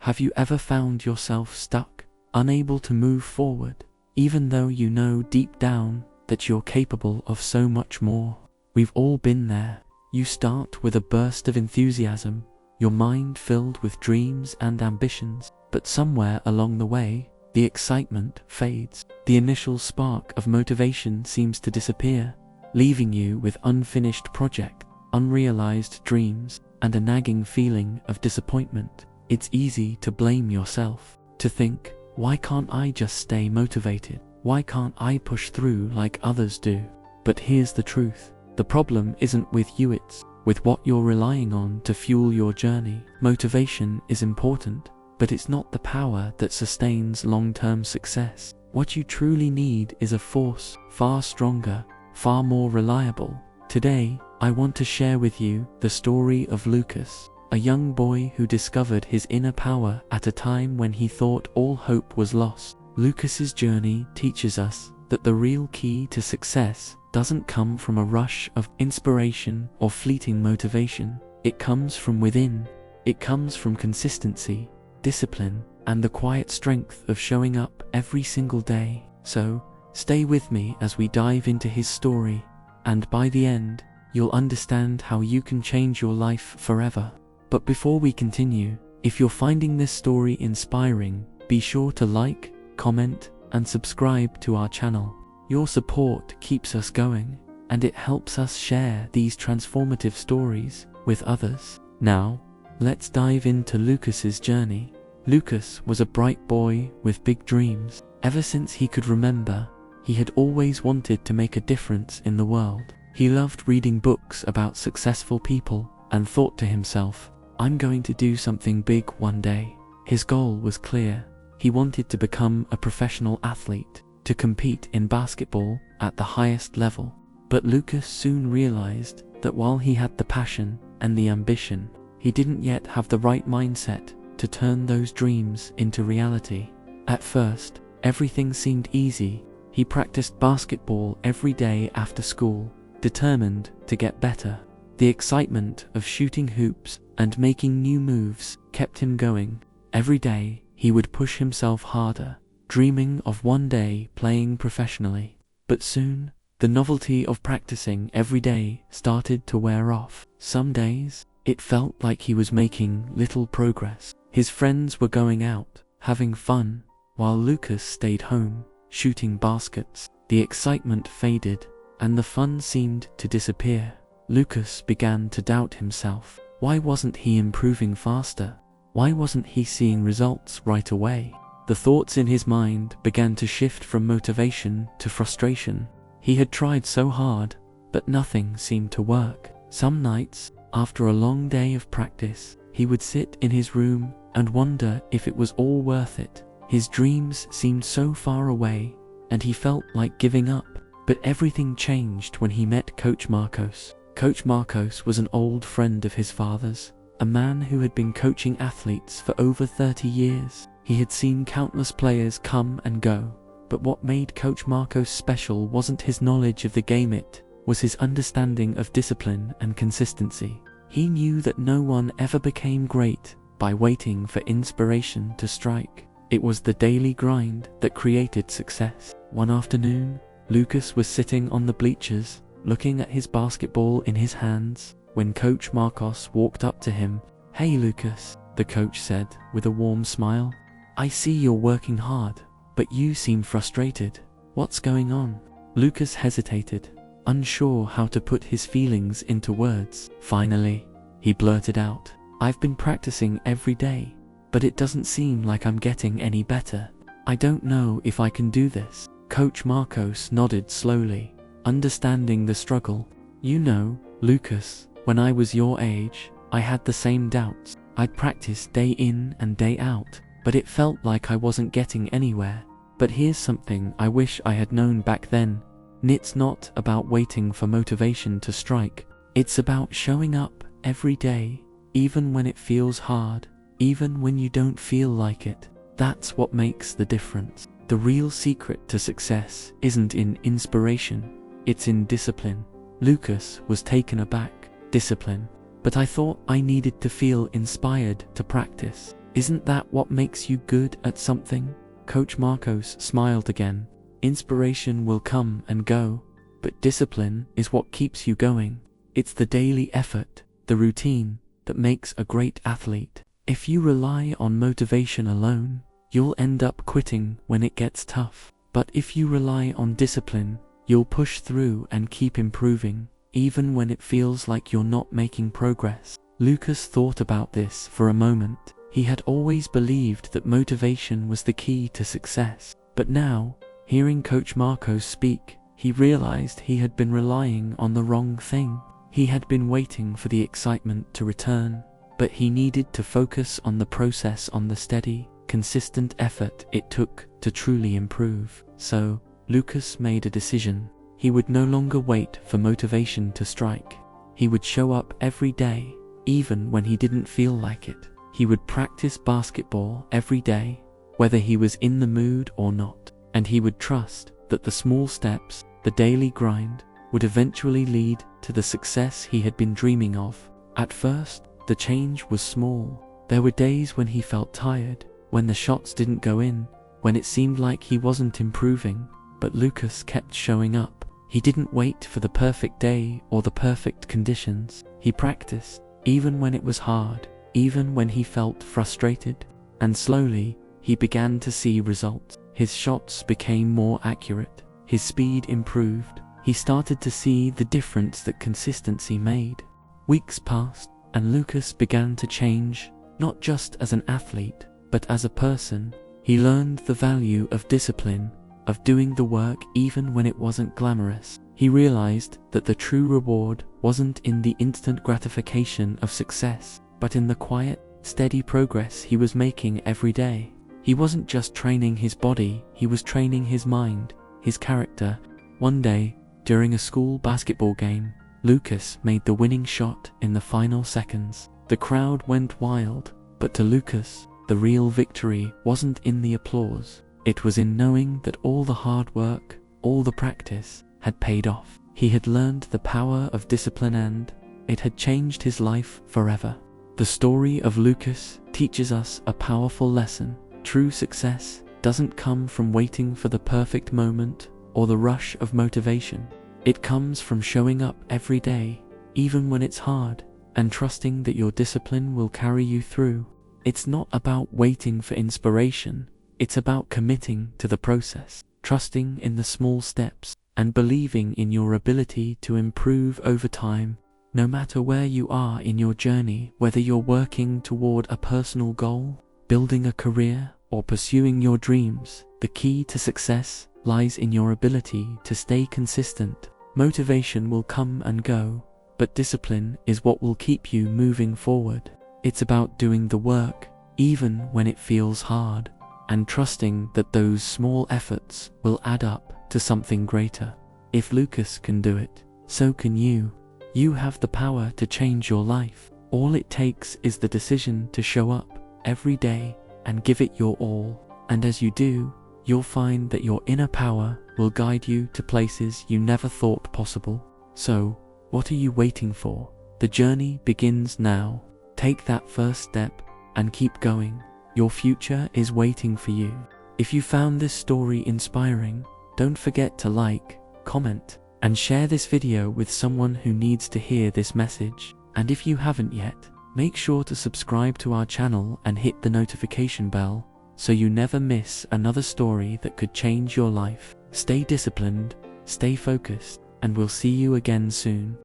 Have you ever found yourself stuck, unable to move forward, even though you know deep down that you're capable of so much more? We've all been there. You start with a burst of enthusiasm, your mind filled with dreams and ambitions, but somewhere along the way, the excitement fades. The initial spark of motivation seems to disappear, leaving you with unfinished projects, unrealized dreams, and a nagging feeling of disappointment. It's easy to blame yourself, to think, why can't I just stay motivated? Why can't I push through like others do? But here's the truth. The problem isn't with you, it's with what you're relying on to fuel your journey. Motivation is important, but it's not the power that sustains long-term success. What you truly need is a force far stronger, far more reliable. Today, I want to share with you the story of Lucas, a young boy who discovered his inner power at a time when he thought all hope was lost. Lucas's journey teaches us that the real key to success doesn't come from a rush of inspiration or fleeting motivation. It comes from within. It comes from consistency, discipline, and the quiet strength of showing up every single day. So, stay with me as we dive into his story, and by the end, you'll understand how you can change your life forever. But before we continue, if you're finding this story inspiring, be sure to like, comment, and subscribe to our channel. Your support keeps us going, and it helps us share these transformative stories with others. Now, let's dive into Lucas's journey. Lucas was a bright boy with big dreams. Ever since he could remember, he had always wanted to make a difference in the world. He loved reading books about successful people and thought to himself, I'm going to do something big one day. His goal was clear. He wanted to become a professional athlete, to compete in basketball at the highest level. But Lucas soon realized that while he had the passion and the ambition, he didn't yet have the right mindset to turn those dreams into reality. At first, everything seemed easy. He practiced basketball every day after school, determined to get better. The excitement of shooting hoops and making new moves kept him going. Every day, he would push himself harder, dreaming of one day playing professionally. But soon, the novelty of practicing every day started to wear off. Some days, it felt like he was making little progress. His friends were going out, having fun, while Lucas stayed home, shooting baskets. The excitement faded, and the fun seemed to disappear. Lucas began to doubt himself. Why wasn't he improving faster? Why wasn't he seeing results right away? The thoughts in his mind began to shift from motivation to frustration. He had tried so hard, but nothing seemed to work. Some nights, after a long day of practice, he would sit in his room and wonder if it was all worth it. His dreams seemed so far away, and he felt like giving up. But everything changed when he met Coach Marcos. Coach Marcos was an old friend of his father's, a man who had been coaching athletes for over 30 years. He had seen countless players come and go, but what made Coach Marcos special wasn't his knowledge of the game, it was his understanding of discipline and consistency. He knew that no one ever became great by waiting for inspiration to strike. It was the daily grind that created success. One afternoon, Lucas was sitting on the bleachers, looking at his basketball in his hands, when Coach Marcos walked up to him. "Hey Lucas," the coach said with a warm smile. "I see you're working hard, but you seem frustrated. What's going on?" Lucas hesitated, unsure how to put his feelings into words. Finally, he blurted out, "I've been practicing every day, but it doesn't seem like I'm getting any better. I don't know if I can do this." Coach Marcos nodded slowly, understanding the struggle. "You know, Lucas, when I was your age, I had the same doubts. I'd practice day in and day out, but it felt like I wasn't getting anywhere. But here's something I wish I had known back then. It's not about waiting for motivation to strike. It's about showing up every day, even when it feels hard, even when you don't feel like it. That's what makes the difference. The real secret to success isn't in inspiration, it's in discipline." Lucas was taken aback. "Discipline? But I thought I needed to feel inspired to practice." Isn't that what makes you good at something? Coach Marcos smiled again. Inspiration will come and go, but discipline is what keeps you going. It's the daily effort, the routine, that makes a great athlete. If you rely on motivation alone, you'll end up quitting when it gets tough. But if you rely on discipline, you'll push through and keep improving, even when it feels like you're not making progress. Lucas thought about this for a moment. He had always believed that motivation was the key to success. But now, hearing Coach Marcos speak, he realized he had been relying on the wrong thing. He had been waiting for the excitement to return, but he needed to focus on the process, on the steady, consistent effort it took to truly improve. So, Lucas made a decision. He would no longer wait for motivation to strike. He would show up every day, even when he didn't feel like it. He would practice basketball every day, whether he was in the mood or not. And he would trust that the small steps, the daily grind, would eventually lead to the success he had been dreaming of. At first, the change was small. There were days when he felt tired, when the shots didn't go in, when it seemed like he wasn't improving. But Lucas kept showing up. He didn't wait for the perfect day or the perfect conditions. He practiced, even when it was hard, even when he felt frustrated. And slowly, he began to see results. His shots became more accurate. His speed improved. He started to see the difference that consistency made. Weeks passed, and Lucas began to change, not just as an athlete, but as a person. He learned the value of discipline, of doing the work even when it wasn't glamorous. He realized that the true reward wasn't in the instant gratification of success, but in the quiet, steady progress he was making every day. He wasn't just training his body, he was training his mind, his character. One day, during a school basketball game, Lucas made the winning shot in the final seconds. The crowd went wild, but to Lucas, the real victory wasn't in the applause. It was in knowing that all the hard work, all the practice, had paid off. He had learned the power of discipline, and it had changed his life forever. The story of Lucas teaches us a powerful lesson. True success doesn't come from waiting for the perfect moment or the rush of motivation. It comes from showing up every day, even when it's hard, and trusting that your discipline will carry you through. It's not about waiting for inspiration, it's about committing to the process, trusting in the small steps, and believing in your ability to improve over time. No matter where you are in your journey, whether you're working toward a personal goal, building a career, or pursuing your dreams, the key to success lies in your ability to stay consistent. Motivation will come and go, but discipline is what will keep you moving forward. It's about doing the work, even when it feels hard, and trusting that those small efforts will add up to something greater. If Lucas can do it, so can you. You have the power to change your life. All it takes is the decision to show up every day and give it your all. And as you do, you'll find that your inner power will guide you to places you never thought possible. So, what are you waiting for? The journey begins now. Take that first step and keep going. Your future is waiting for you. If you found this story inspiring, don't forget to like, comment, and share this video with someone who needs to hear this message. And if you haven't yet, make sure to subscribe to our channel and hit the notification bell so you never miss another story that could change your life. Stay disciplined, stay focused, and we'll see you again soon.